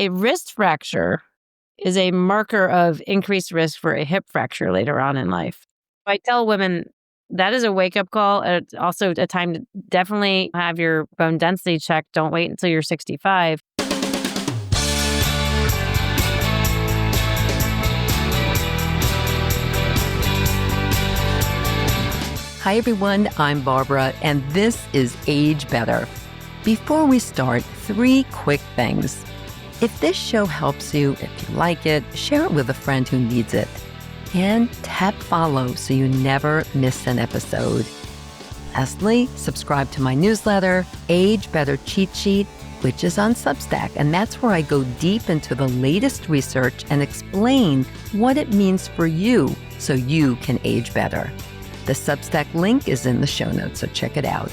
A wrist fracture is a marker of increased risk for a hip fracture later on in life. I tell women that is a wake-up call. It's also a time to definitely have your bone density checked. Don't wait until you're 65. Hi everyone, I'm Barbara, and this is Age Better. Before we start, 3 quick things. If this show helps you, if you like it, share it with a friend who needs it. And tap follow so you never miss an episode. Lastly, subscribe to my newsletter, Age Better Cheat Sheet, which is on Substack, and that's where I go deep into the latest research and explain what it means for you so you can age better. The Substack link is in the show notes, so check it out.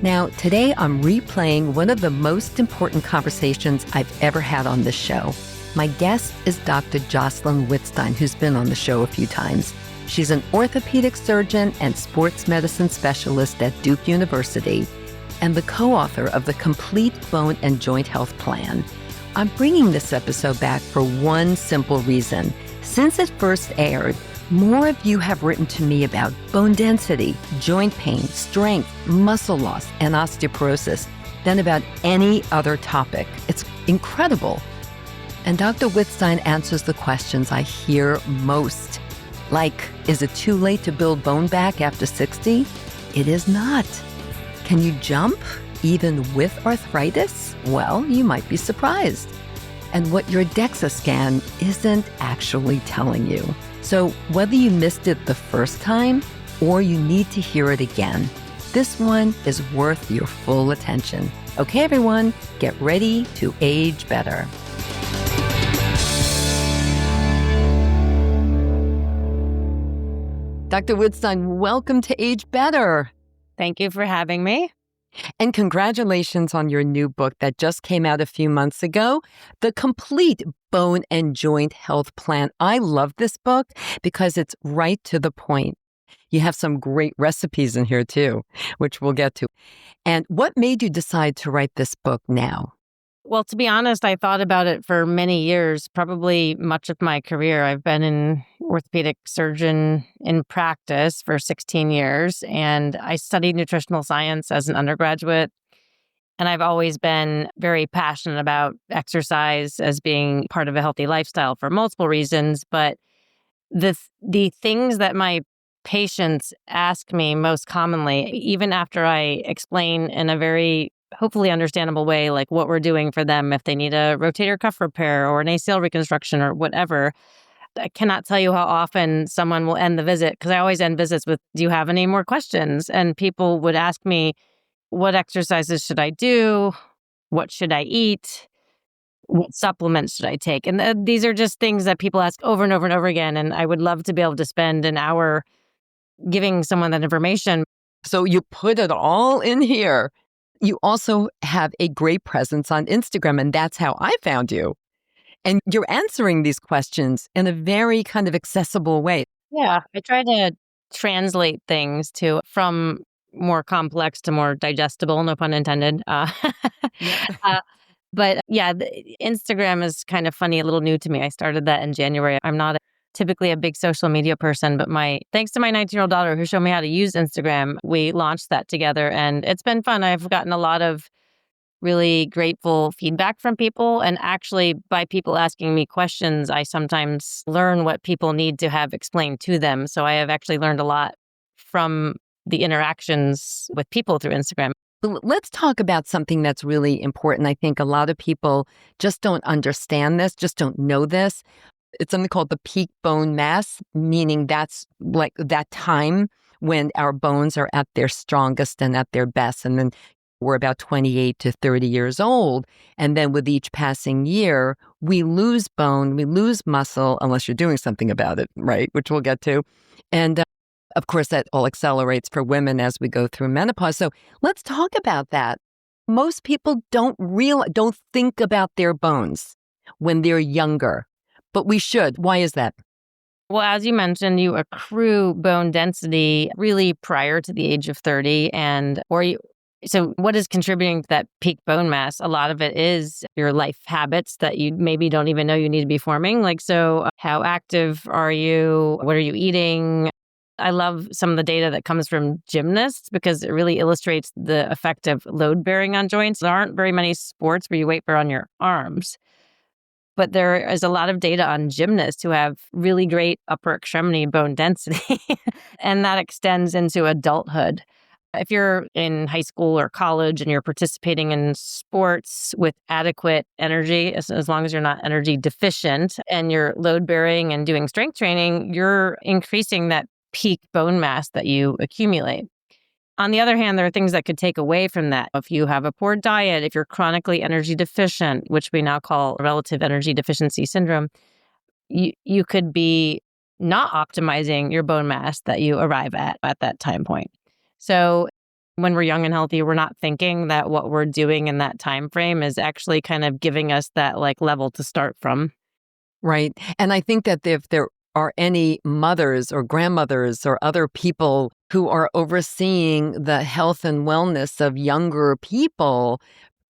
Now, today I'm replaying one of the most important conversations I've ever had on this show. My guest is Dr. Jocelyn Wittstein, who's been on the show a few times. She's an orthopedic surgeon and sports medicine specialist at Duke University and the co-author of the Complete Bone and Joint Health Plan. I'm bringing this episode back for one simple reason. Since it first aired, more of you have written to me about bone density, joint pain, strength, muscle loss, and osteoporosis than about any other topic. It's incredible. And Dr. Wittstein answers the questions I hear most. Like, is it too late to build bone back after 60? It is not. Can you jump even with arthritis? Well, you might be surprised. And what your DEXA scan isn't actually telling you. So whether you missed it the first time or you need to hear it again, this one is worth your full attention. Okay, everyone, get ready to age better. Dr. Wittstein, welcome to Age Better. Thank you for having me. And congratulations on your new book that just came out a few months ago, The Complete Bone and Joint Health Plan. I love this book because it's right to the point. You have some great recipes in here too, which we'll get to. And what made you decide to write this book now? Well, to be honest, I thought about it for many years, probably much of my career. I've been an orthopedic surgeon in practice for 16 years, and I studied nutritional science as an undergraduate. And I've always been very passionate about exercise as being part of a healthy lifestyle for multiple reasons. But the things that my patients ask me most commonly, even after I explain in a very hopefully understandable way, like what we're doing for them if they need a rotator cuff repair or an ACL reconstruction or whatever. I cannot tell you how often someone will end the visit, because I always end visits with, do you have any more questions? And people would ask me, what exercises should I do? What should I eat? What supplements should I take? And these are just things that people ask over and over and over again. And I would love to be able to spend an hour giving someone that information. So you put it all in here. You also have a great presence on Instagram, and that's how I found you. And you're answering these questions in a very kind of accessible way. Yeah, I try to translate things from more complex to more digestible, no pun intended. But yeah, Instagram is kind of funny, a little new to me. I started that in January. I'm not typically a big social media person, but thanks to my 19-year-old daughter who showed me how to use Instagram, we launched that together, and it's been fun. I've gotten a lot of really grateful feedback from people, and actually by people asking me questions, I sometimes learn what people need to have explained to them. So I have actually learned a lot from the interactions with people through Instagram. Let's talk about something that's really important. I think a lot of people just don't understand this, just don't know this. It's something called the peak bone mass, meaning that's like that time when our bones are at their strongest and at their best. And then we're about 28 to 30 years old. And then with each passing year, we lose bone, we lose muscle, unless you're doing something about it, right? Which we'll get to. And of course, that all accelerates for women as we go through menopause. So let's talk about that. Most people don't think about their bones when they're younger, but we should. Why is that? Well, as you mentioned, you accrue bone density really prior to the age of 30, or So what is contributing to that peak bone mass? A lot of it is your life habits that you maybe don't even know you need to be forming. Like, so how active are you? What are you eating? I love some of the data that comes from gymnasts because it really illustrates the effect of load bearing on joints. There aren't very many sports where you weight bear on your arms, but there is a lot of data on gymnasts who have really great upper extremity bone density, and that extends into adulthood. If you're in high school or college and you're participating in sports with adequate energy, as long as you're not energy deficient and you're load bearing and doing strength training, you're increasing that peak bone mass that you accumulate. On the other hand, there are things that could take away from that. If you have a poor diet, if you're chronically energy deficient, which we now call relative energy deficiency syndrome, you could be not optimizing your bone mass that you arrive at that time point. So when we're young and healthy, we're not thinking that what we're doing in that time frame is actually kind of giving us that like level to start from. Right. And I think that if there are any mothers or grandmothers or other people who are overseeing the health and wellness of younger people,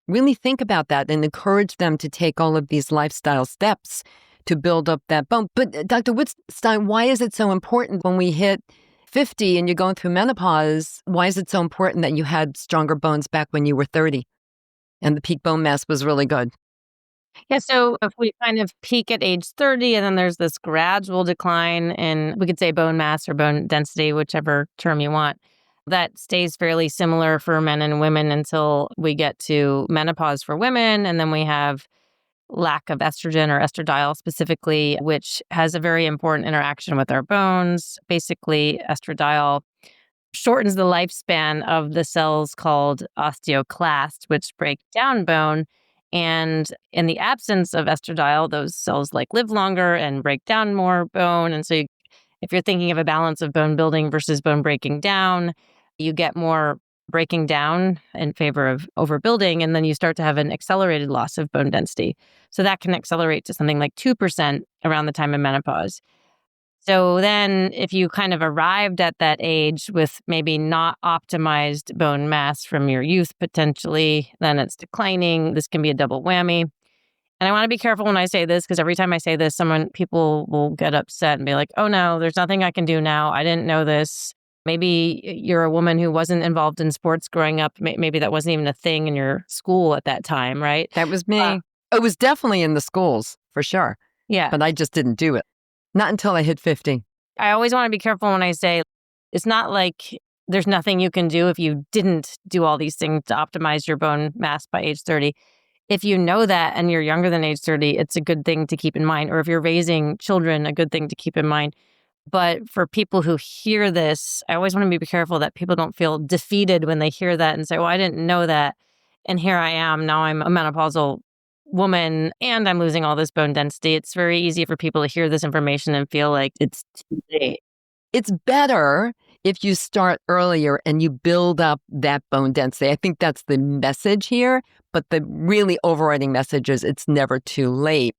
really think about that and encourage them to take all of these lifestyle steps to build up that bone. But Dr. Wittstein, why is it so important when we hit 50 and you're going through menopause? Why is it so important that you had stronger bones back when you were 30 and the peak bone mass was really good? Yeah, so if we kind of peak at age 30 and then there's this gradual decline in, we could say bone mass or bone density, whichever term you want, that stays fairly similar for men and women until we get to menopause for women. And then we have lack of estrogen or estradiol specifically, which has a very important interaction with our bones. Basically, estradiol shortens the lifespan of the cells called osteoclasts, which break down bone. And in the absence of estradiol, those cells like live longer and break down more bone. And so if you're thinking of a balance of bone building versus bone breaking down, you get more breaking down in favor of overbuilding. And then you start to have an accelerated loss of bone density. So that can accelerate to something like 2% around the time of menopause. So then if you kind of arrived at that age with maybe not optimized bone mass from your youth potentially, then it's declining. This can be a double whammy. And I want to be careful when I say this because every time I say this, people will get upset and be like, oh no, there's nothing I can do now. I didn't know this. Maybe you're a woman who wasn't involved in sports growing up. Maybe that wasn't even a thing in your school at that time, right? That was me. It was definitely in the schools, for sure. Yeah. But I just didn't do it. Not until I hit 50. I always want to be careful when I say it's not like there's nothing you can do if you didn't do all these things to optimize your bone mass by age 30. If you know that and you're younger than age 30, it's a good thing to keep in mind. Or if you're raising children, a good thing to keep in mind. But for people who hear this, I always want to be careful that people don't feel defeated when they hear that and say, well, I didn't know that. And here I am. Now I'm a menopausal woman and I'm losing all this bone density. It's very easy for people to hear this information and feel like it's too late. It's better if you start earlier and you build up that bone density. I think that's the message here, but the really overriding message is it's never too late.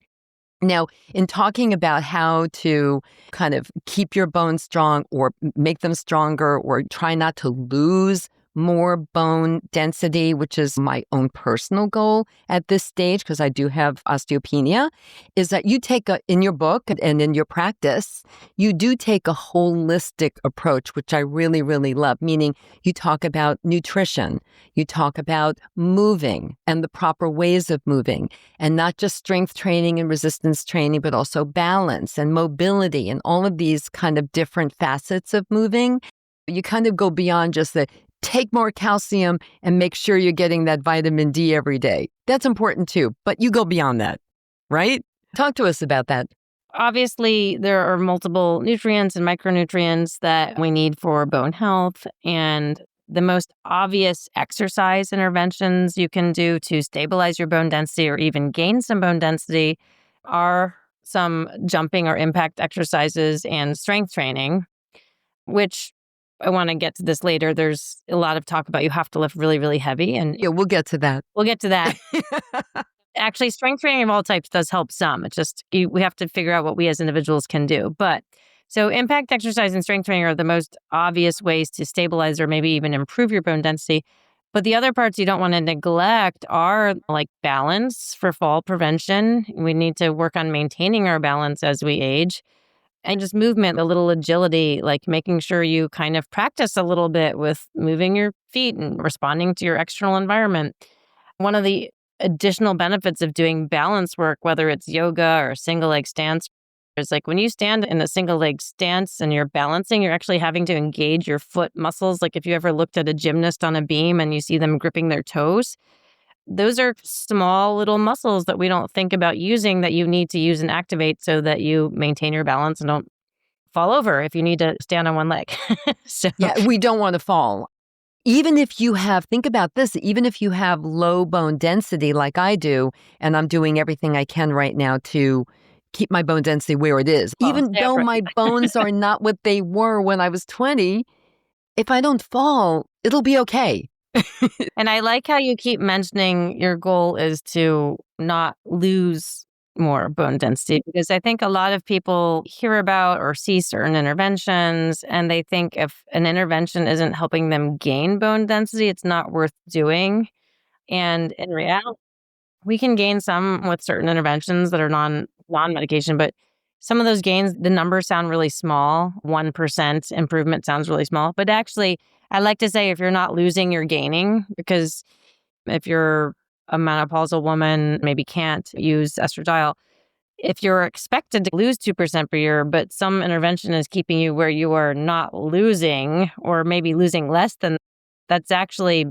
Now, in talking about how to kind of keep your bones strong or make them stronger or try not to lose more bone density, which is my own personal goal at this stage, because I do have osteopenia, is that you take in your book and in your practice, you do take a holistic approach, which I really, really love, meaning you talk about nutrition, you talk about moving and the proper ways of moving, and not just strength training and resistance training, but also balance and mobility and all of these kind of different facets of moving. You kind of go beyond just the take more calcium and make sure you're getting that vitamin D every day. That's important too, but you go beyond that, right? Talk to us about that. Obviously, there are multiple nutrients and micronutrients that we need for bone health. And the most obvious exercise interventions you can do to stabilize your bone density or even gain some bone density are some jumping or impact exercises and strength training, which I want to get to this later. There's a lot of talk about you have to lift really, really heavy. And yeah, we'll get to that. We'll get to that. Actually, strength training of all types does help some. It's just we have to figure out what we as individuals can do. But so impact exercise and strength training are the most obvious ways to stabilize or maybe even improve your bone density. But the other parts you don't want to neglect are like balance for fall prevention. We need to work on maintaining our balance as we age. And just movement, a little agility, like making sure you kind of practice a little bit with moving your feet and responding to your external environment. One of the additional benefits of doing balance work, whether it's yoga or single leg stance, is like when you stand in a single leg stance and you're balancing, you're actually having to engage your foot muscles. Like if you ever looked at a gymnast on a beam and you see them gripping their toes, those are small little muscles that we don't think about using that you need to use and activate so that you maintain your balance and don't fall over if you need to stand on one leg. So, Yeah, we don't want to fall. Even if you have, think about this, even if you have low bone density like I do, and I'm doing everything I can right now to keep my bone density where it is, well, even stay though upright. my bones are not what they were when I was 20, if I don't fall, it'll be okay. And I like how you keep mentioning your goal is to not lose more bone density, because I think a lot of people hear about or see certain interventions and they think if an intervention isn't helping them gain bone density, it's not worth doing. And in reality, we can gain some with certain interventions that are non-medication, but some of those gains, the numbers sound really small. 1% improvement sounds really small. But actually, I like to say if you're not losing, you're gaining, because if you're a menopausal woman, maybe can't use estradiol, if you're expected to lose 2% per year, but some intervention is keeping you where you are not losing or maybe losing less than, that's actually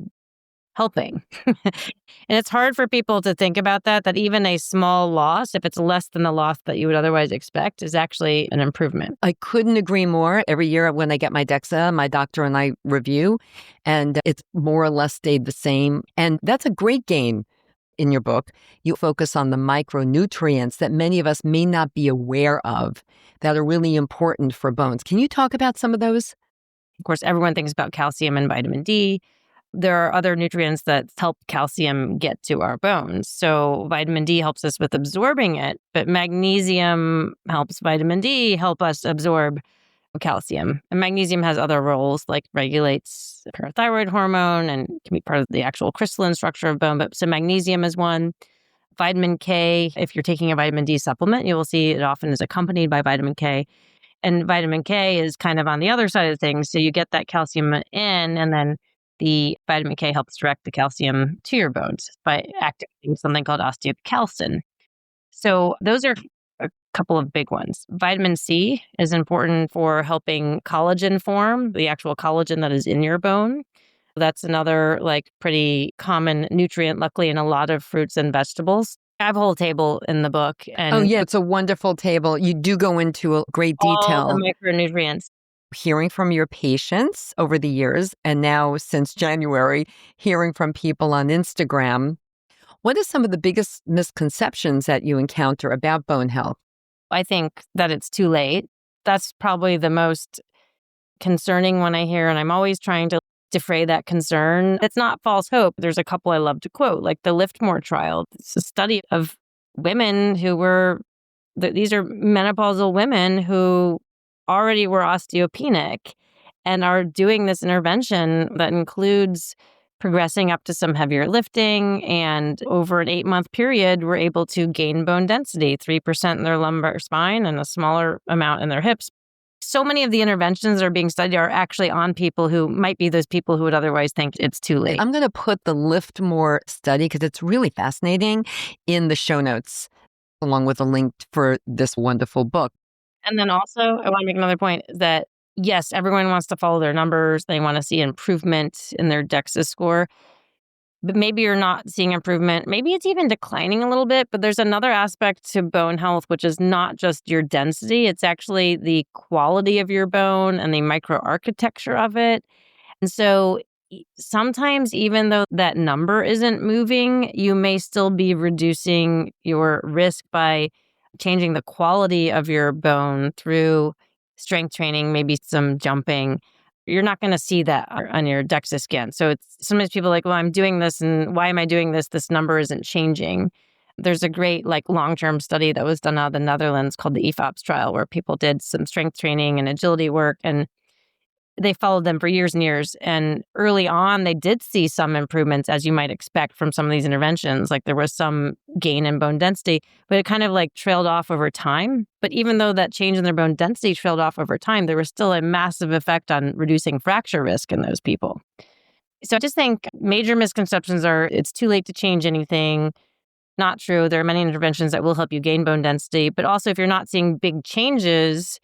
helping. And it's hard for people to think about that even a small loss, if it's less than the loss that you would otherwise expect, is actually an improvement. I couldn't agree more. Every year when I get my DEXA, my doctor and I review, and it's more or less stayed the same. And that's a great gain in your book. You focus on the micronutrients that many of us may not be aware of that are really important for bones. Can you talk about some of those? Of course, everyone thinks about calcium and vitamin D. There are other nutrients that help calcium get to our bones. So vitamin D helps us with absorbing it, but magnesium helps vitamin D help us absorb calcium. And magnesium has other roles, like regulates parathyroid hormone and can be part of the actual crystalline structure of bone. But so magnesium is one. Vitamin K, if you're taking a vitamin D supplement, you will see it often is accompanied by vitamin K. And vitamin K is kind of on the other side of things. So you get that calcium in, and then the vitamin K helps direct the calcium to your bones by activating something called osteocalcin. So those are a couple of big ones. Vitamin C is important for helping collagen form, the actual collagen that is in your bone. That's another like pretty common nutrient, luckily, in a lot of fruits and vegetables. I have a whole table in the book, Oh, and yeah, it's a wonderful table. You do go into a great all detail. the micronutrients. Hearing from your patients over the years, and now since January, hearing from people on Instagram, what are some of the biggest misconceptions that you encounter about bone health? I think that it's too late. That's probably the most concerning one I hear, and I'm always trying to defray that concern. It's not false hope. There's a couple I love to quote, like the LIFTMORE trial. It's a study of women who were, these are menopausal women who already were osteopenic and are doing this intervention that includes progressing up to some heavier lifting. And over an 8-month period, we're able to gain bone density, 3% in their lumbar spine and a smaller amount in their hips. So many of the interventions that are being studied are actually on people who might be those people who would otherwise think it's too late. I'm going to put the LIFTMORE study, because it's really fascinating, in the show notes, along with a link for this wonderful book. And then also, I want to make another point that, yes, everyone wants to follow their numbers. They want to see improvement in their DEXA score. But maybe you're not seeing improvement. Maybe it's even declining a little bit. But there's another aspect to bone health, which is not just your density. It's actually the quality of your bone and the microarchitecture of it. And so sometimes, even though that number isn't moving, you may still be reducing your risk by changing the quality of your bone through strength training, maybe some jumping. You're not going to see that on your DEXA scan. So it's sometimes people are like, well, I'm doing this, and why am I doing this? This number isn't changing. There's a great like long-term study that was done out of the Netherlands called the EFOPS trial, where people did some strength training and agility work, and they followed them for years and years. And early on, they did see some improvements, as you might expect from some of these interventions. Like there was some gain in bone density, but it kind of like trailed off over time. But even though that change in their bone density trailed off over time, there was still a massive effect on reducing fracture risk in those people. So I just think major misconceptions are it's too late to change anything. Not true. There are many interventions that will help you gain bone density. But also, if you're not seeing big changes,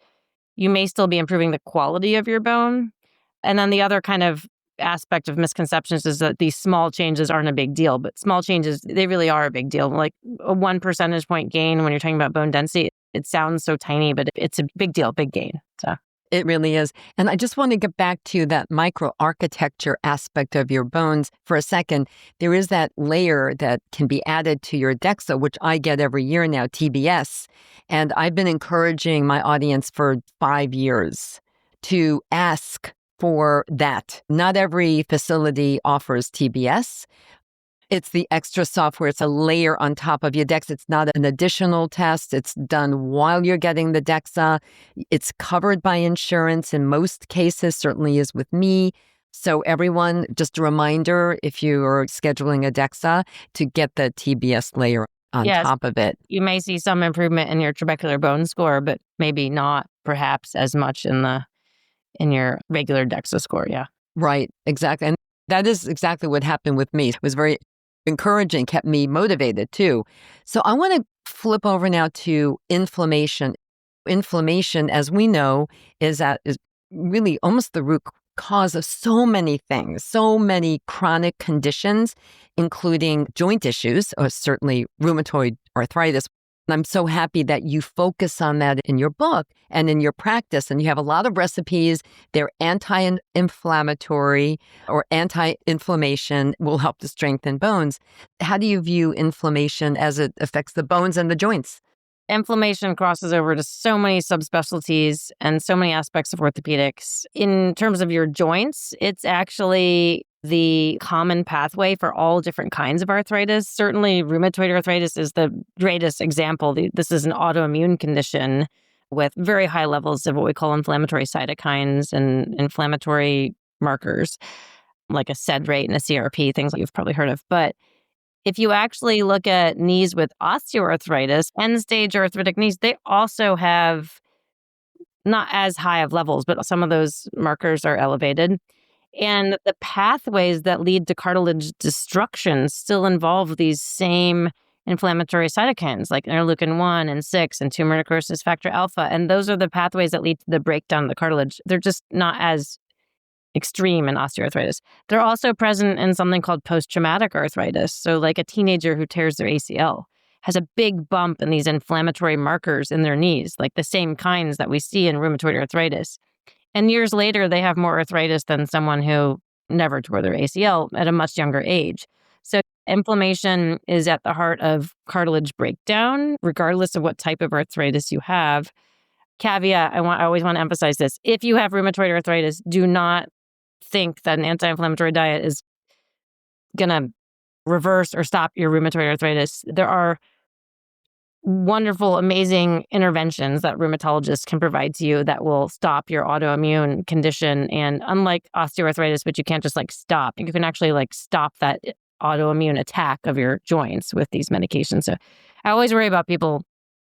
you may still be improving the quality of your bone. And then the other kind of aspect of misconceptions is that these small changes aren't a big deal, but small changes, they really are a big deal. Like a 1 percentage point gain when you're talking about bone density, it sounds so tiny, but it's a big deal, big gain. So It really is. And I just want to get back to that microarchitecture aspect of your bones for a second. There is that layer that can be added to your DEXA, which I get every year now, TBS. And I've been encouraging my audience for 5 years to ask for that. Not every facility offers TBS. It's the extra software. It's a layer on top of your DEXA. It's not an additional test. It's done while you're getting the DEXA. It's covered by insurance in most cases, certainly is with me. So everyone, just a reminder, if you're scheduling a DEXA, to get the TBS layer on yes, top of it. you may see some improvement in your trabecular bone score, but maybe not perhaps as much in your regular DEXA score. Yeah. Right, exactly. And that is exactly what happened with me. It was very encouraging, kept me motivated too. So I want to flip over now to inflammation. Inflammation, as we know, is really almost the root cause of so many things, so many chronic conditions, including joint issues, or certainly rheumatoid arthritis. And I'm so happy that you focus on that in your book and in your practice. And you have a lot of recipes. They're anti-inflammatory or anti-inflammation, will help to strengthen bones. How do you view inflammation as it affects the bones and the joints? Inflammation crosses over to so many subspecialties and so many aspects of orthopedics. In terms of your joints, it's actually the common pathway for all different kinds of arthritis. Certainly, rheumatoid arthritis is the greatest example. This is an autoimmune condition with very high levels of what we call inflammatory cytokines and inflammatory markers, like a SED rate and a CRP, things that you've probably heard of. But if you actually look at knees with osteoarthritis, end-stage arthritic knees, they also have not as high of levels, but some of those markers are elevated. And the pathways that lead to cartilage destruction still involve these same inflammatory cytokines like interleukin-1 and 6 and tumor necrosis factor alpha. And those are the pathways that lead to the breakdown of the cartilage. They're just not as extreme in osteoarthritis. They're also present in something called post-traumatic arthritis. So like a teenager who tears their ACL has a big bump in these inflammatory markers in their knees, like the same kinds that we see in rheumatoid arthritis. And years later, they have more arthritis than someone who never tore their ACL at a much younger age. So inflammation is at the heart of cartilage breakdown, regardless of what type of arthritis you have. Caveat, I always want to emphasize this. If you have rheumatoid arthritis, do not think that an anti-inflammatory diet is going to reverse or stop your rheumatoid arthritis. There are wonderful, amazing interventions that rheumatologists can provide to you that will stop your autoimmune condition. And unlike osteoarthritis, which you can't just like stop, you can actually like stop that autoimmune attack of your joints with these medications. So I always worry about people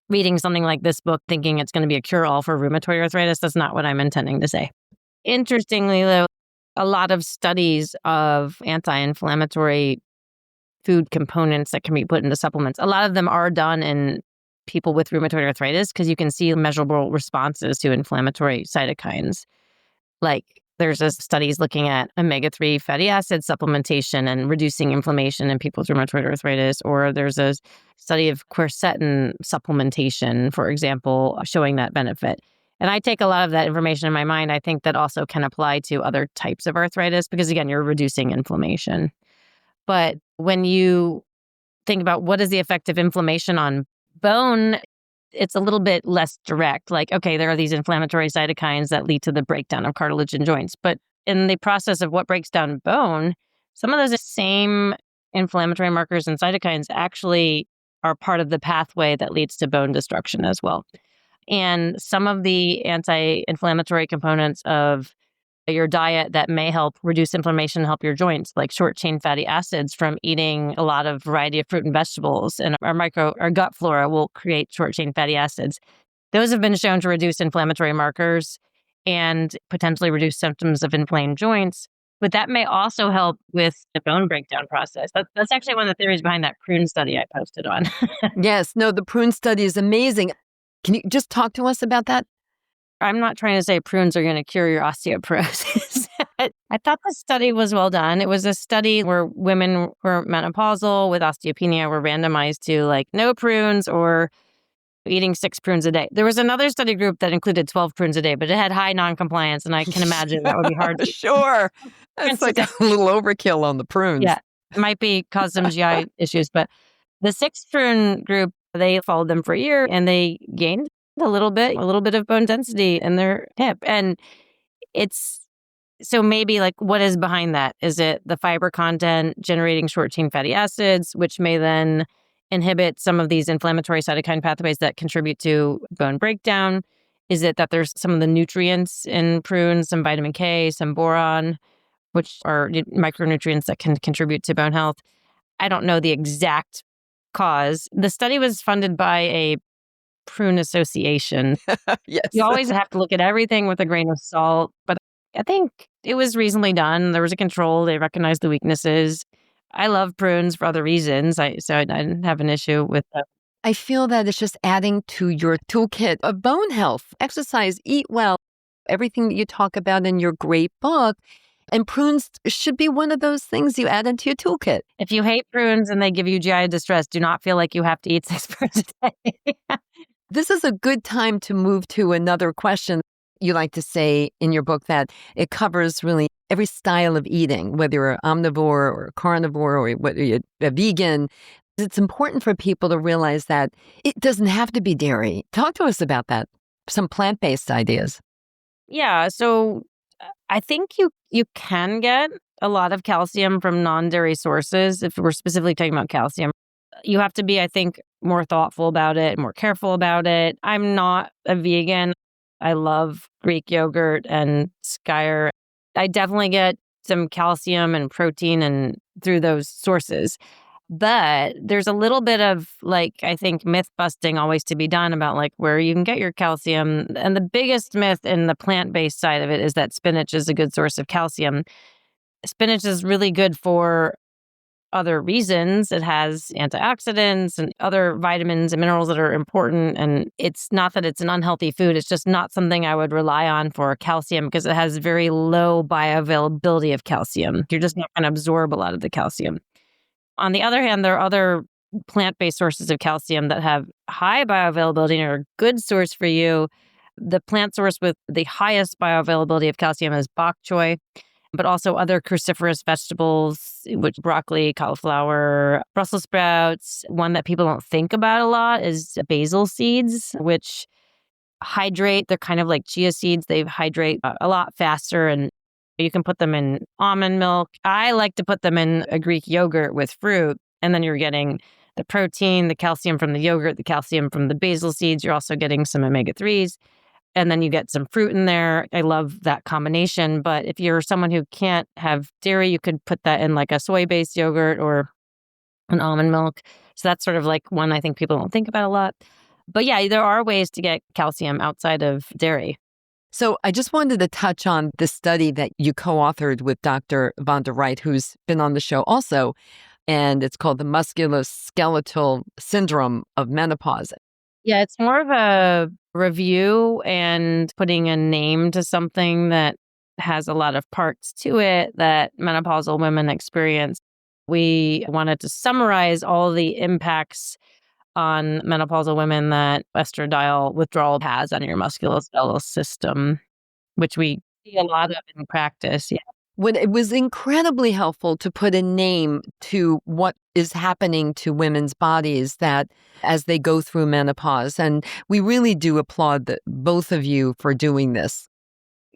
reading something like this book thinking it's going to be a cure-all for rheumatoid arthritis. That's not what I'm intending to say. Interestingly, though, a lot of studies of anti-inflammatory food components that can be put into supplements, a lot of them are done in people with rheumatoid arthritis because you can see measurable responses to inflammatory cytokines. Like there's studies looking at omega-3 fatty acid supplementation and reducing inflammation in people with rheumatoid arthritis, or there's a study of quercetin supplementation, for example, showing that benefit. And I take a lot of that information in my mind. I think that also can apply to other types of arthritis because, again, you're reducing inflammation. But when you think about what is the effect of inflammation on bone, it's a little bit less direct. Like, okay, there are these inflammatory cytokines that lead to the breakdown of cartilage and joints. But in the process of what breaks down bone, some of those same inflammatory markers and cytokines actually are part of the pathway that leads to bone destruction as well. And some of the anti-inflammatory components of your diet that may help reduce inflammation, help your joints, like short chain fatty acids from eating a lot of variety of fruit and vegetables. And our gut flora will create short chain fatty acids. Those have been shown to reduce inflammatory markers and potentially reduce symptoms of inflamed joints. But that may also help with the bone breakdown process. That's actually one of the theories behind that prune study I posted on. Yes, no, the prune study is amazing. Can you just talk to us about that? I'm not trying to say prunes are going to cure your osteoporosis. I thought the study was well done. It was a study where women who were menopausal with osteopenia were randomized to like no prunes or eating 6 prunes a day. There was another study group that included 12 prunes a day, but it had high noncompliance, and I can imagine that would be hard. Sure. That's like a little overkill on the prunes. Yeah, it might be cause some GI issues, but the 6 prune group, they followed them for a year and they gained a little bit of bone density in their hip. And it's so maybe like what is behind that? Is it the fiber content generating short chain fatty acids, which may then inhibit some of these inflammatory cytokine pathways that contribute to bone breakdown? Is it that there's some of the nutrients in prunes, some vitamin K, some boron, which are micronutrients that can contribute to bone health? I don't know the exact cause. The study was funded by a prune association. Yes. You always have to look at everything with a grain of salt, but I think it was reasonably done. There was a control. They recognized the weaknesses. I love prunes for other reasons, so I didn't have an issue with that. I feel that it's just adding to your toolkit of bone health, exercise, eat well, everything that you talk about in your great book. And prunes should be one of those things you add into your toolkit. If you hate prunes and they give you GI distress, do not feel like you have to eat 6 prunes a day. This is a good time to move to another question. You like to say in your book that it covers really every style of eating, whether you're omnivore or carnivore or whether you're a vegan. It's important for people to realize that it doesn't have to be dairy. Talk to us about that. Some plant-based ideas. Yeah, so I think you can get a lot of calcium from non-dairy sources if we're specifically talking about calcium. You have to be, I think, more thoughtful about it, more careful about it. I'm not a vegan. I love Greek yogurt and skyr. I definitely get some calcium and protein and through those sources. But there's a little bit of like, I think myth busting always to be done about like where you can get your calcium. And the biggest myth in the plant-based side of it is that spinach is a good source of calcium. Spinach is really good for other reasons. It has antioxidants and other vitamins and minerals that are important. And it's not that it's an unhealthy food. It's just not something I would rely on for calcium because it has very low bioavailability of calcium. You're just not going to absorb a lot of the calcium. On the other hand, there are other plant-based sources of calcium that have high bioavailability and are a good source for you. The plant source with the highest bioavailability of calcium is bok choy, but also other cruciferous vegetables, which broccoli, cauliflower, Brussels sprouts. One that people don't think about a lot is basil seeds, which hydrate. They're kind of like chia seeds. They hydrate a lot faster, and you can put them in almond milk. I like to put them in a Greek yogurt with fruit, and then you're getting the protein, the calcium from the yogurt, the calcium from the basil seeds. You're also getting some omega-3s. And then you get some fruit in there. I love that combination. But if you're someone who can't have dairy, you could put that in like a soy-based yogurt or an almond milk. So that's sort of like one I think people don't think about a lot. But yeah, there are ways to get calcium outside of dairy. So I just wanted to touch on the study that you co-authored with Dr. Von der Wright, who's been on the show also. And it's called the musculoskeletal syndrome of menopause. Yeah, it's more of a review and putting a name to something that has a lot of parts to it that menopausal women experience. We wanted to summarize all the impacts on menopausal women that estradiol withdrawal has on your musculoskeletal system, which we see a lot of in practice. Yeah. When it was incredibly helpful to put a name to what is happening to women's bodies that as they go through menopause. And we really do applaud both of you for doing this.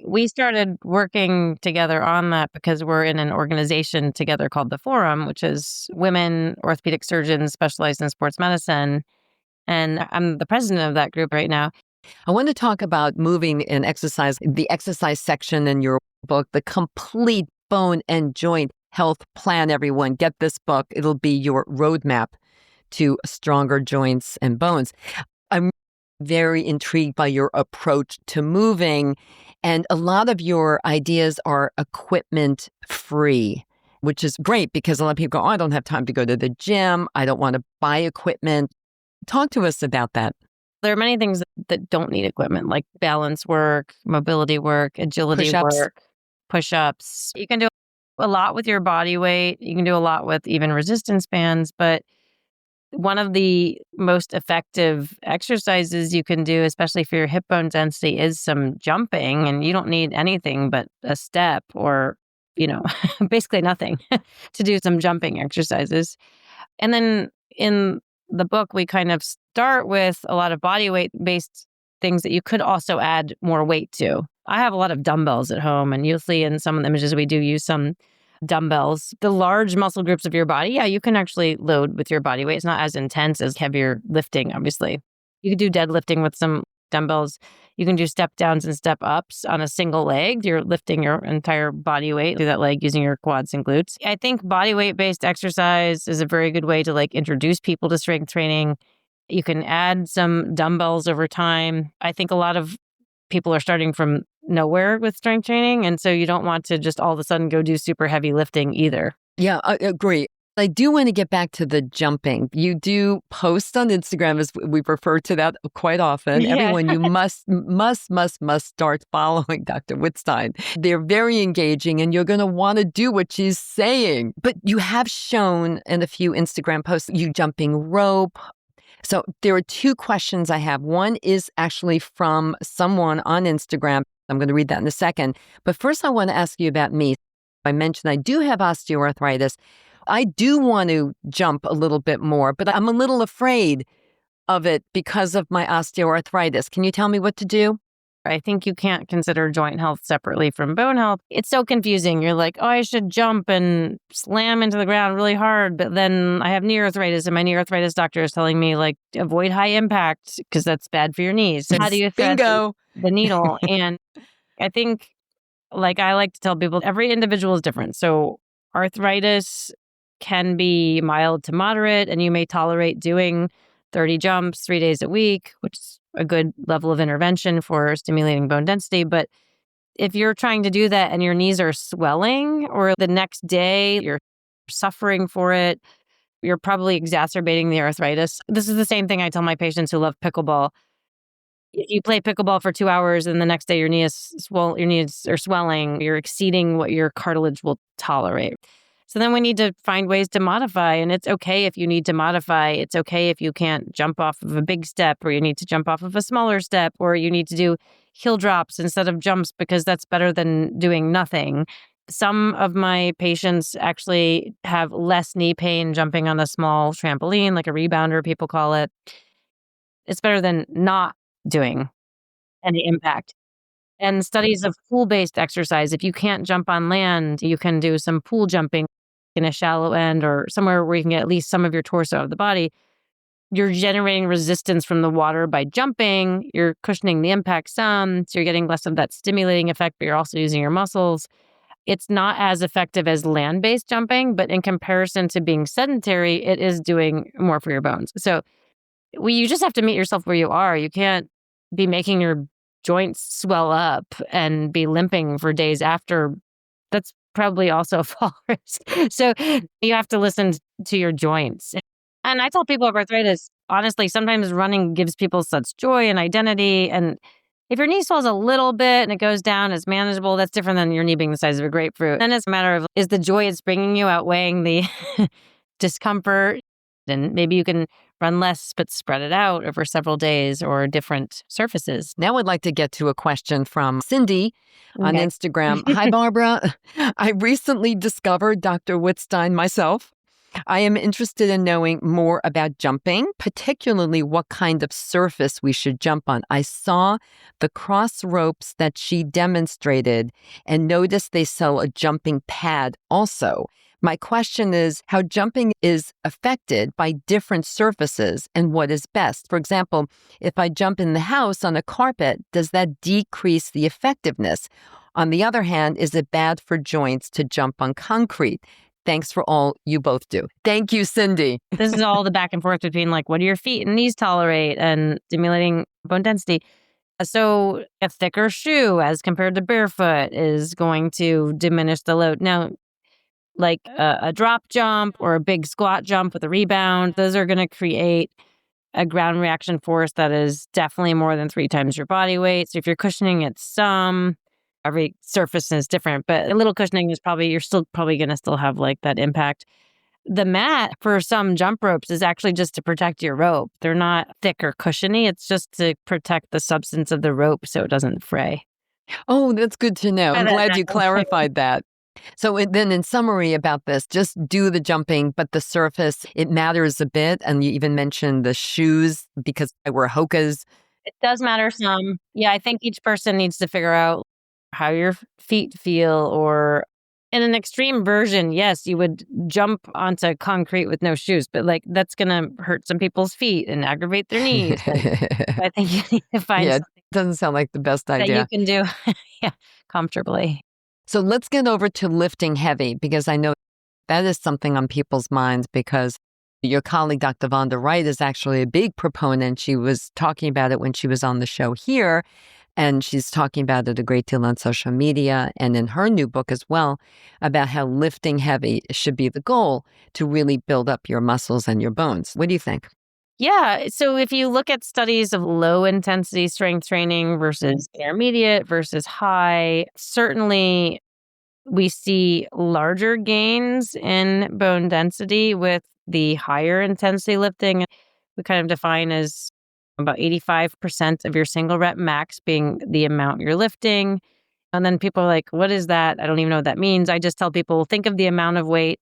We started working together on that because we're in an organization together called the Forum, which is women orthopedic surgeons specialized in sports medicine. And I'm the president of that group right now. I want to talk about moving and exercise, the exercise section in your book, The Complete Bone and Joint Health Plan, everyone. Get this book. It'll be your roadmap to stronger joints and bones. I'm very intrigued by your approach to moving, and a lot of your ideas are equipment free, which is great because a lot of people go, oh, I don't have time to go to the gym. I don't want to buy equipment. Talk to us about that. There are many things that don't need equipment, like balance work, mobility work, agility Push-ups. work, push-ups. You can do a lot with your body weight. You can do a lot with even resistance bands. But one of the most effective exercises you can do, especially for your hip bone density, is some jumping. And you don't need anything but a step or, basically nothing to do some jumping exercises. And then in the book, we kind of start with a lot of body weight based things that you could also add more weight to. I have a lot of dumbbells at home, and you'll see in some of the images we do use some dumbbells. The large muscle groups of your body, yeah, you can actually load with your body weight. It's not as intense as heavier lifting, obviously. You could do deadlifting with some dumbbells. You can do step downs and step ups on a single leg. You're lifting your entire body weight through that leg using your quads and glutes. I think body weight based exercise is a very good way to introduce people to strength training. You can add some dumbbells over time. I think a lot of people are starting from nowhere with strength training. And so you don't want to just all of a sudden go do super heavy lifting either. Yeah, I agree. I do want to get back to the jumping. You do post on Instagram, as we refer to that quite often. Yeah. Everyone, you must start following Dr. Wittstein. They're very engaging, and you're going to want to do what she's saying. But you have shown in a few Instagram posts, you jumping rope. So there are two questions I have. One is actually from someone on Instagram. I'm going to read that in a second. But first, I want to ask you about me. I mentioned I do have osteoarthritis. I do want to jump a little bit more, but I'm a little afraid of it because of my osteoarthritis. Can you tell me what to do? I think you can't consider joint health separately from bone health. It's so confusing. You're like, oh, I should jump and slam into the ground really hard, but then I have knee arthritis, and my knee arthritis doctor is telling me avoid high impact because that's bad for your knees. So how do you thread the needle? And I think, I like to tell people, every individual is different. So arthritis can be mild to moderate, and you may tolerate doing 30 jumps 3 days a week, which is a good level of intervention for stimulating bone density. But if you're trying to do that and your knees are swelling, or the next day you're suffering for it, you're probably exacerbating the arthritis. This is the same thing I tell my patients who love pickleball. If you play pickleball for 2 hours and the next day your knees are swelling, you're exceeding what your cartilage will tolerate. So then we need to find ways to modify, and it's okay if you need to modify. It's okay if you can't jump off of a big step, or you need to jump off of a smaller step, or you need to do heel drops instead of jumps because that's better than doing nothing. Some of my patients actually have less knee pain jumping on a small trampoline, like a rebounder, people call it. It's better than not doing any impact. And studies of pool-based exercise, if you can't jump on land, you can do some pool jumping in a shallow end or somewhere where you can get at least some of your torso out of the body. You're generating resistance from the water by jumping. You're cushioning the impact some, so you're getting less of that stimulating effect, but you're also using your muscles. It's not as effective as land-based jumping, but in comparison to being sedentary, it is doing more for your bones. So you just have to meet yourself where you are. You can't be making your joints swell up and be limping for days after. That's probably also a fall risk. So you have to listen to your joints. And I tell people with arthritis, honestly, sometimes running gives people such joy and identity. And if your knee swells a little bit and it goes down, it's manageable. That's different than your knee being the size of a grapefruit. Then it's a matter of, is the joy it's bringing you outweighing the discomfort? And maybe you can run less, but spread it out over several days or different surfaces. Now I'd like to get to a question from Cindy on Instagram. Hi, Barbara. I recently discovered Dr. Wittstein myself. I am interested in knowing more about jumping, particularly what kind of surface we should jump on. I saw the cross ropes that she demonstrated and noticed they sell a jumping pad also. My question is how jumping is affected by different surfaces and what is best. For example, if I jump in the house on a carpet, does that decrease the effectiveness? On the other hand, is it bad for joints to jump on concrete? Thanks for all you both do. Thank you, Cindy. This is all the back and forth between like, what do your feet and knees tolerate and stimulating bone density. So a thicker shoe as compared to barefoot is going to diminish the load. Now, like a drop jump or a big squat jump with a rebound, those are going to create a ground reaction force that is definitely more than 3 times your body weight. So if you're cushioning it some, every surface is different, but a little cushioning is probably, you're still probably going to still have like that impact. The mat for some jump ropes is actually just to protect your rope. They're not thick or cushiony. It's just to protect the substance of the rope so it doesn't fray. Oh, that's good to know. I'm By that glad you now. clarified that. So then in summary about this, just do the jumping, but the surface, it matters a bit. And you even mentioned the shoes because I wear Hoka's. It does matter some. Yeah, I think each person needs to figure out how your feet feel, or in an extreme version, yes, you would jump onto concrete with no shoes, but like that's going to hurt some people's feet and aggravate their knees. And I think you need to find Yeah, it something doesn't sound like the best that you idea. can do yeah, comfortably. So let's get over to lifting heavy because I know that is something on people's minds because your colleague, Dr. Vonda Wright, is actually a big proponent. She was talking about it when she was on the show here, and she's talking about it a great deal on social media and in her new book as well about how lifting heavy should be the goal to really build up your muscles and your bones. What do you think? Yeah. So if you look at studies of low intensity strength training versus intermediate versus high, certainly we see larger gains in bone density with the higher intensity lifting. We kind of define as about 85% of your single rep max being the amount you're lifting. And then people are like, what is that? I don't even know what that means. I just tell people, think of the amount of weight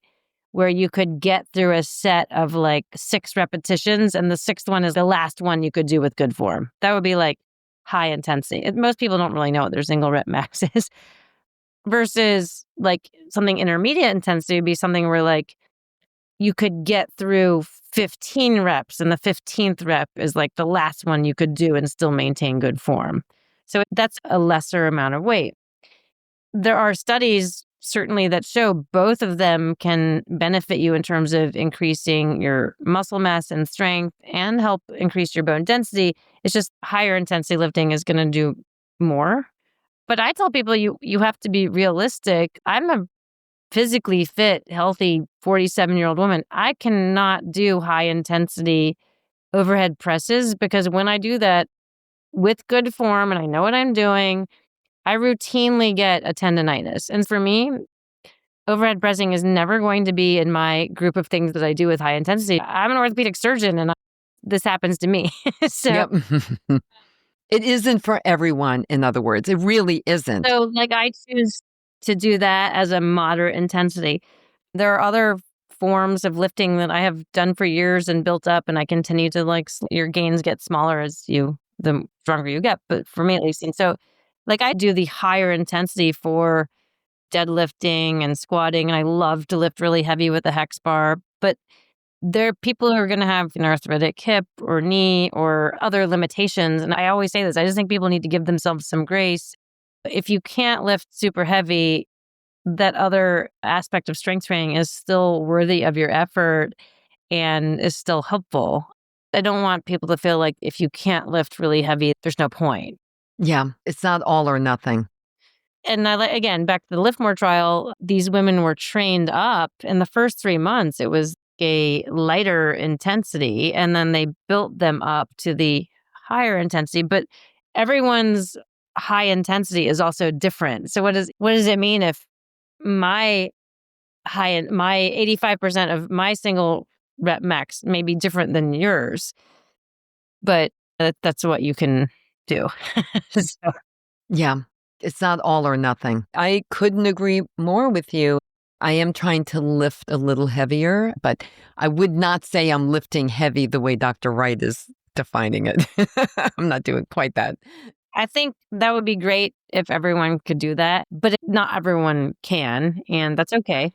where you could get through a set of like 6 repetitions, and the 6th one is the last one you could do with good form. That would be like high intensity. Most people don't really know what their single rep max is. Versus like something intermediate intensity would be something where like you could get through 15 reps, and the 15th rep is like the last one you could do and still maintain good form. So that's a lesser amount of weight. There are studies certainly that show both of them can benefit you in terms of increasing your muscle mass and strength and help increase your bone density. It's just higher intensity lifting is going to do more. But I tell people you have to be realistic. I'm a physically fit, healthy 47-year-old woman. I cannot do high intensity overhead presses because when I do that with good form and I know what I'm doing, I routinely get a tendonitis. And for me, overhead pressing is never going to be in my group of things that I do with high intensity. I'm an orthopedic surgeon and this happens to me. So Yep. It isn't for everyone, in other words. It really isn't. So, like, I choose to do that as a moderate intensity. There are other forms of lifting that I have done for years and built up, and I continue to like your gains get smaller the stronger you get. But for me, at least, and so, like, I do the higher intensity for deadlifting and squatting, and I love to lift really heavy with a hex bar. But there are people who are going to have an arthritic hip or knee or other limitations. And I always say this, I just think people need to give themselves some grace. If you can't lift super heavy, that other aspect of strength training is still worthy of your effort and is still helpful. I don't want people to feel like if you can't lift really heavy, there's no point. Yeah, it's not all or nothing. And again, back to the LIFTMORE trial, these women were trained up in the first 3 months. It was a lighter intensity, and then they built them up to the higher intensity. But everyone's high intensity is also different. So what does it mean if my 85% of my single rep max may be different than yours? But that's what you can do. So. Yeah, it's not all or nothing. I couldn't agree more with you. I am trying to lift a little heavier, but I would not say I'm lifting heavy the way Dr. Wright is defining it. I'm not doing quite that. I think that would be great if everyone could do that, but not everyone can, and that's okay.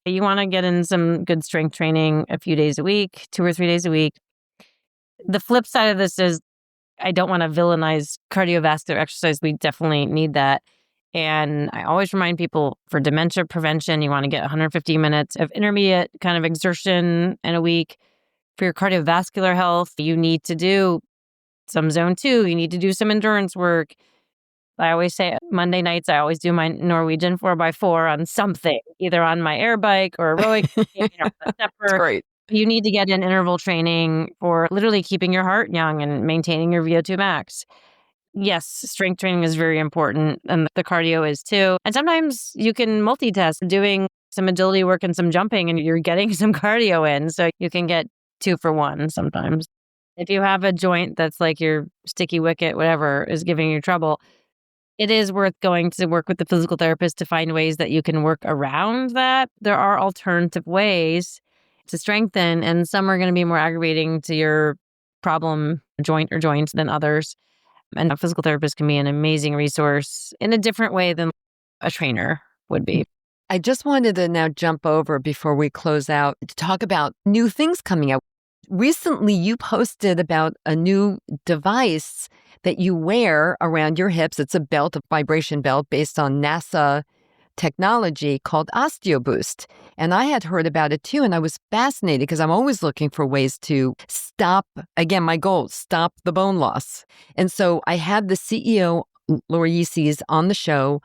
You want to get in some good strength training a few days a week, 2 or 3 days a week. The flip side of this is I don't want to villainize cardiovascular exercise. We definitely need that. And I always remind people for dementia prevention, you want to get 150 minutes of intermediate kind of exertion in a week. For your cardiovascular health, you need to do some zone 2. You need to do some endurance work. I always say Monday nights, I always do my Norwegian 4x4 on something, either on my air bike or a rowing machine or a That's stepper. great. You need to get in interval training for literally keeping your heart young and maintaining your VO2 max. Yes, strength training is very important, and the cardio is too. And sometimes you can multitask doing some agility work and some jumping, and you're getting some cardio in. So you can get 2 for 1 sometimes. If you have a joint that's like your sticky wicket, whatever, is giving you trouble, it is worth going to work with the physical therapist to find ways that you can work around that. There are alternative ways to strengthen, and some are going to be more aggravating to your problem joint or joints than others. And a physical therapist can be an amazing resource in a different way than a trainer would be. I just wanted to now jump over before we close out to talk about new things coming out. Recently, you posted about a new device that you wear around your hips. It's a belt, a vibration belt based on NASA technology called OsteoBoost. And I had heard about it too, and I was fascinated because I'm always looking for ways to stop, again, my goal, stop the bone loss. And so I had the CEO, Laura Yeases, on the show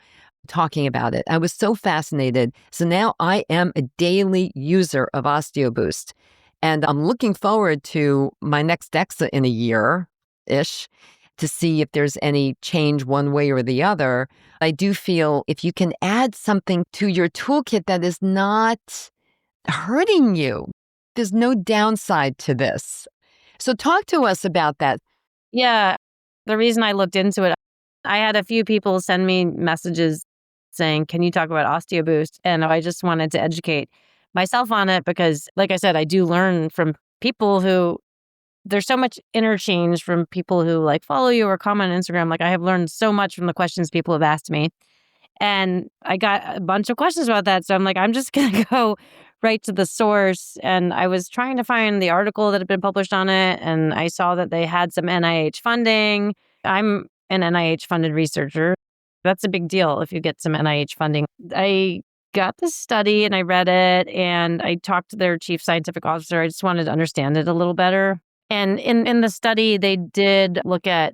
talking about it. I was so fascinated. So now I am a daily user of OsteoBoost. And I'm looking forward to my next DEXA in a year-ish to see if there's any change one way or the other. I do feel if you can add something to your toolkit that is not hurting you, there's no downside to this. So talk to us about that. Yeah. The reason I looked into it, I had a few people send me messages saying, can you talk about OsteoBoost? And I just wanted to educate myself on it because, like I said, I do learn from people who, there's so much interchange from people who like follow you or comment on Instagram. Like I have learned so much from the questions people have asked me. And I got a bunch of questions about that. So I'm like, I'm just going to go right to the source. And I was trying to find the article that had been published on it. And I saw that they had some NIH funding. I'm an NIH funded researcher. That's a big deal if you get some NIH funding. I got the study and I read it and I talked to their chief scientific officer. I just wanted to understand it a little better. And in the study, they did look at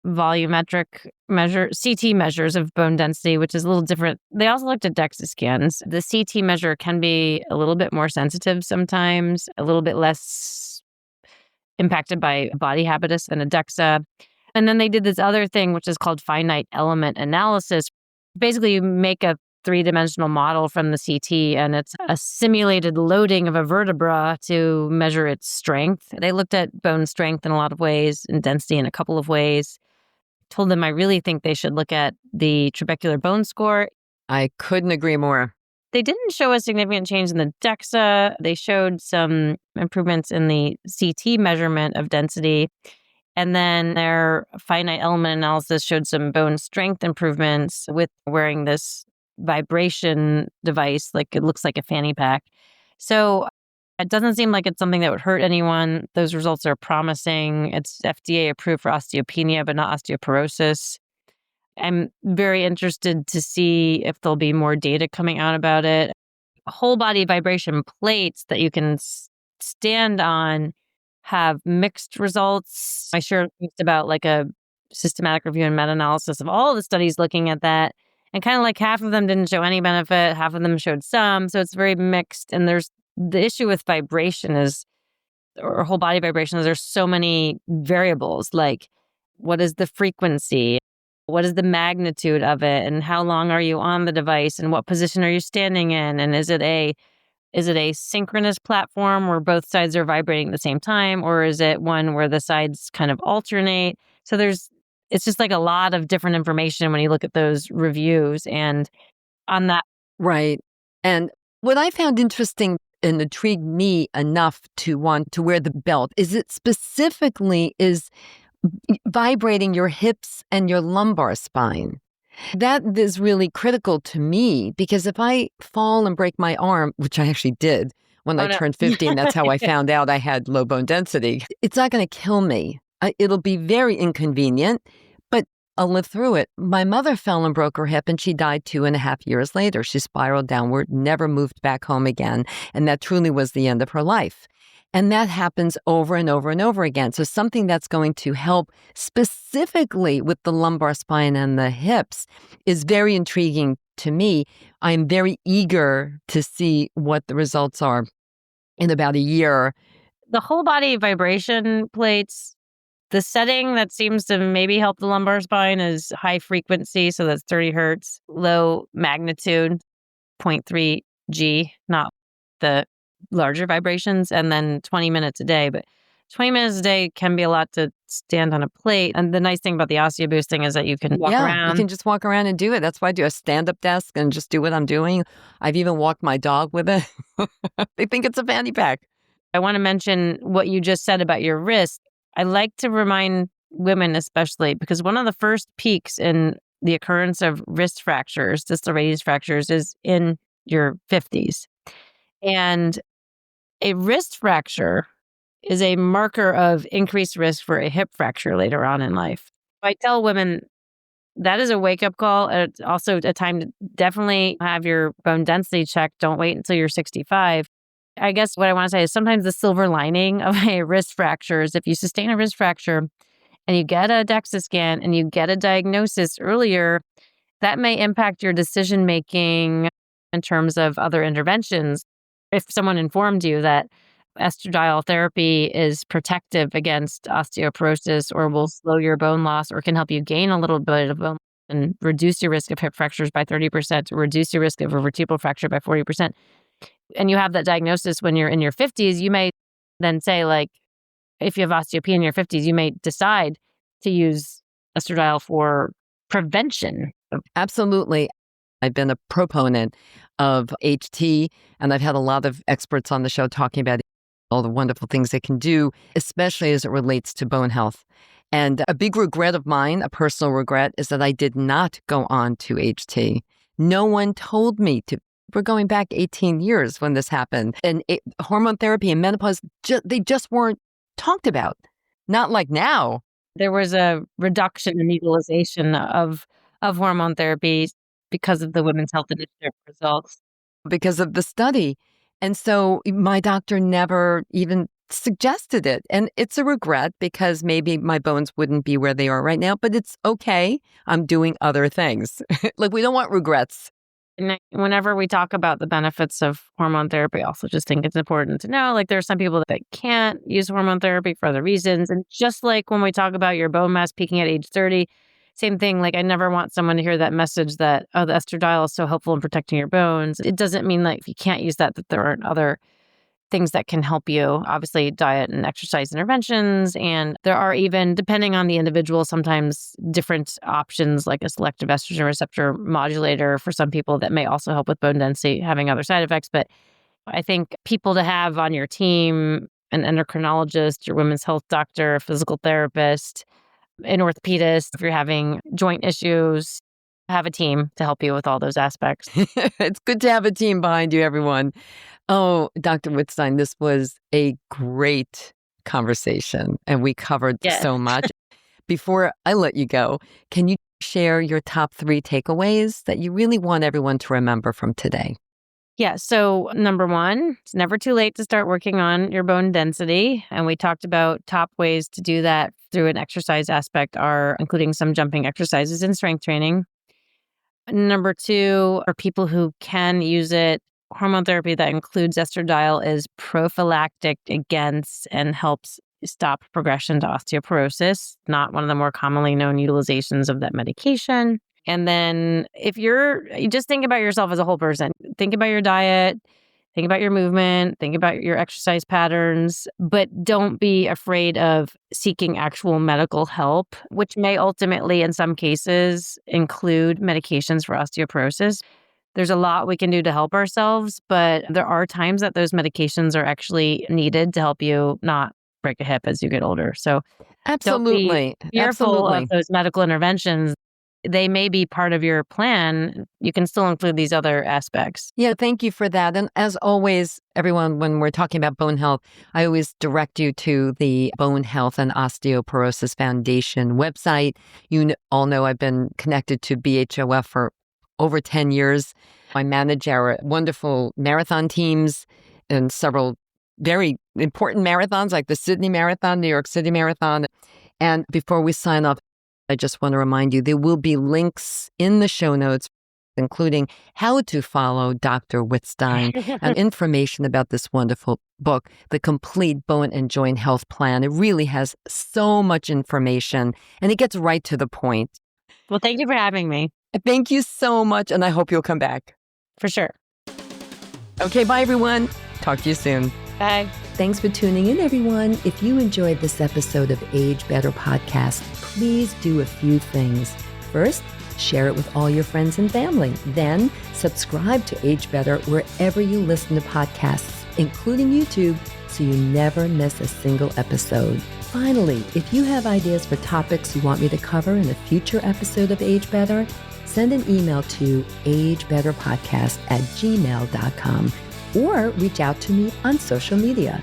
volumetric CT measures of bone density, which is a little different. They also looked at DEXA scans. The CT measure can be a little bit more sensitive sometimes, a little bit less impacted by body habitus than a DEXA. And then they did this other thing, which is called finite element analysis. Basically, you make a 3-dimensional model from the CT, and it's a simulated loading of a vertebra to measure its strength. They looked at bone strength in a lot of ways and density in a couple of ways. Told them I really think they should look at the trabecular bone score. I couldn't agree more. They didn't show a significant change in the DEXA. They showed some improvements in the CT measurement of density. And then their finite element analysis showed some bone strength improvements with wearing this vibration device, like it looks like a fanny pack. So it doesn't seem like it's something that would hurt anyone. Those results are promising. It's FDA approved for osteopenia, but not osteoporosis. I'm very interested to see if there'll be more data coming out about it. Whole body vibration plates that you can stand on have mixed results. I shared about like a systematic review and meta-analysis of all the studies looking at that. And kind of like half of them didn't show any benefit, half of them showed some. So it's very mixed. And there's the issue with vibration is, or whole body vibration, is there's so many variables. Like what is the frequency? What is the magnitude of it? And how long are you on the device? And what position are you standing in? And is it a synchronous platform where both sides are vibrating at the same time? Or is it one where the sides kind of alternate? So it's just like a lot of different information when you look at those reviews and on that. Right. And what I found interesting and intrigued me enough to want to wear the belt is it specifically is vibrating your hips and your lumbar spine. That is really critical to me because if I fall and break my arm, which I actually did when I turned 50, and that's how I found out I had low bone density, it's not going to kill me. It'll be very inconvenient, but I'll live through it. My mother fell and broke her hip and she died 2.5 years later. She spiraled downward, never moved back home again. And that truly was the end of her life. And that happens over and over and over again. So something that's going to help specifically with the lumbar spine and the hips is very intriguing to me. I'm very eager to see what the results are in about a year. The whole body vibration plates, the setting that seems to maybe help the lumbar spine is high frequency. So that's 30 hertz, low magnitude, 0.3 G, not the larger vibrations, and then 20 minutes a day. But 20 minutes a day can be a lot to stand on a plate. And the nice thing about the osteo boosting is that you can walk around. You can just walk around and do it. That's why I do a stand-up desk and just do what I'm doing. I've even walked my dog with it. They think it's a fanny pack. I want to mention what you just said about your wrist. I like to remind women especially, because one of the first peaks in the occurrence of wrist fractures, distal radius fractures, is in your 50s. And a wrist fracture is a marker of increased risk for a hip fracture later on in life. I tell women that is a wake-up call. It's also a time to definitely have your bone density checked. Don't wait until you're 65. I guess what I want to say is sometimes the silver lining of a wrist fracture is if you sustain a wrist fracture and you get a DEXA scan and you get a diagnosis earlier, that may impact your decision-making in terms of other interventions. If someone informed you that estradiol therapy is protective against osteoporosis or will slow your bone loss or can help you gain a little bit of bone and reduce your risk of hip fractures by 30%, reduce your risk of a vertebral fracture by 40%, and you have that diagnosis when you're in your 50s, you may then say, like, if you have osteopenia in your 50s, you may decide to use estradiol for prevention. Absolutely. I've been a proponent of HT, and I've had a lot of experts on the show talking about all the wonderful things it can do, especially as it relates to bone health. And a big regret of mine, a personal regret, is that I did not go on to HT. No one told me to. We're going back 18 years when this happened. And hormone therapy and menopause, they just weren't talked about. Not like now. There was a reduction in utilization of hormone therapy because of the Women's Health Initiative results. Because of the study. And so my doctor never even suggested it. And it's a regret because maybe my bones wouldn't be where they are right now, but it's okay. I'm doing other things. Like, we don't want regrets. And whenever we talk about the benefits of hormone therapy, I also just think it's important to know, like, there are some people that can't use hormone therapy for other reasons. And just like when we talk about your bone mass peaking at age 30, same thing. Like, I never want someone to hear that message that, oh, the estradiol is so helpful in protecting your bones. It doesn't mean that if you can't use that there aren't other things that can help you. Obviously, diet and exercise interventions. And there are even, depending on the individual, sometimes different options like a selective estrogen receptor modulator for some people that may also help with bone density, having other side effects. But I think people to have on your team, an endocrinologist, your women's health doctor, a physical therapist, an orthopedist, if you're having joint issues, have a team to help you with all those aspects. It's good to have a team behind you, everyone. Oh, Dr. Wittstein, this was a great conversation, and we covered so much. Before I let you go, can you share your top 3 takeaways that you really want everyone to remember from today? Yeah. So number 1, it's never too late to start working on your bone density. And we talked about top ways to do that through an exercise aspect are including some jumping exercises and strength training. Number 2, for people who can use it, hormone therapy that includes estradiol is prophylactic against and helps stop progression to osteoporosis, not one of the more commonly known utilizations of that medication. And then if you just think about yourself as a whole person, think about your diet, think about your movement, think about your exercise patterns, but don't be afraid of seeking actual medical help, which may ultimately, in some cases, include medications for osteoporosis. There's a lot we can do to help ourselves, but there are times that those medications are actually needed to help you not break a hip as you get older. So absolutely, don't be fearful of those medical interventions. they may be part of your plan, you can still include these other aspects. Yeah, thank you for that. And as always, everyone, when we're talking about bone health, I always direct you to the Bone Health and Osteoporosis Foundation website. You all know I've been connected to BHOF for over 10 years. I manage our wonderful marathon teams and several very important marathons like the Sydney Marathon, New York City Marathon. And before we sign off, I just want to remind you, there will be links in the show notes, including how to follow Dr. Wittstein and information about this wonderful book, The Complete Bone and Joint Health Plan. It really has so much information and it gets right to the point. Well, thank you for having me. Thank you so much, and I hope you'll come back. For sure. Okay, bye, everyone. Talk to you soon. Bye. Thanks for tuning in, everyone. If you enjoyed this episode of Age Better Podcast, please do a few things. First, share it with all your friends and family. Then, subscribe to Age Better wherever you listen to podcasts, including YouTube, so you never miss a single episode. Finally, if you have ideas for topics you want me to cover in a future episode of Age Better, send an email to agebetterpodcast@gmail.com or reach out to me on social media.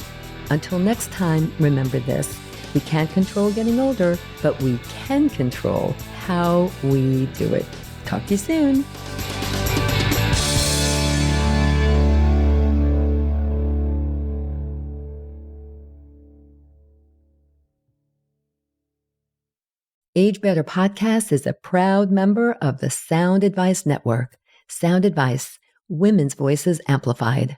Until next time, remember this: we can't control getting older, but we can control how we do it. Talk to you soon. Age Better Podcast is a proud member of the Sound Advice Network. Sound Advice, women's voices amplified.